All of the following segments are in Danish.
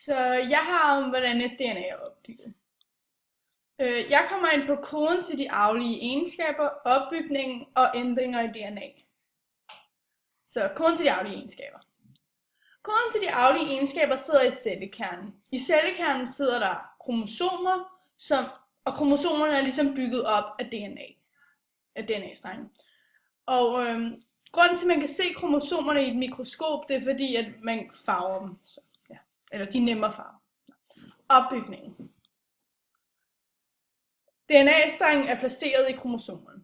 Så jeg har om, hvordan et DNA er opbygget. Jeg kommer ind på koden til de arvelige egenskaber, opbygningen og ændringer i DNA. Så koden til de arvelige egenskaber. Koden til de arvelige egenskaber sidder i cellekernen. I cellekernen sidder der kromosomer, og kromosomerne er ligesom bygget op af DNA-strengen. Og grunden til, at man kan se kromosomerne i et mikroskop, det er fordi, at man farver dem. Så, ja. Eller de er nemmere farve. Opbygningen. DNA-strengen er placeret i kromosomerne.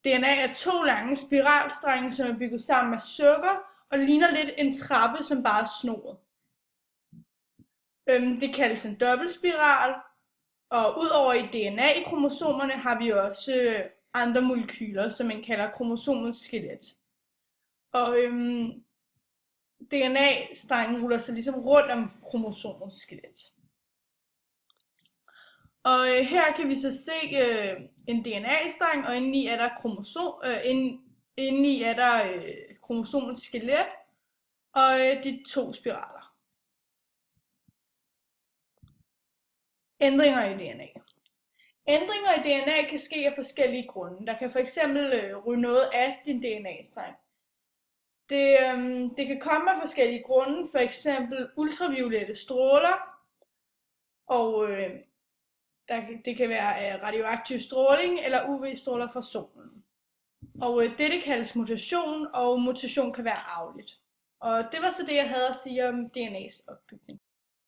DNA er 2 lange spiralstrenge, som er bygget sammen af sukker, og ligner lidt en trappe, som bare er snoret. Det kaldes en dobbeltspiral, og udover i DNA i kromosomerne har vi også andre molekyler, som man kalder kromosomets skelet. Og DNA-strengen ruller sig ligesom rundt om kromosomets skelet. Og her kan vi så se en DNA-streng, og indeni er der kromosomets skelet, og de 2 spiraler. Ændringer i DNA. Ændringer i DNA kan ske af forskellige grunde. Der kan fx ryge noget af din DNA-streng. Det kan komme af forskellige grunde, f.eks. ultraviolette stråler, og det kan være af radioaktiv stråling eller UV-stråler fra solen. Og dette kaldes mutation, og mutation kan være arveligt. Og det var så det, jeg havde at sige om DNA's opbygning.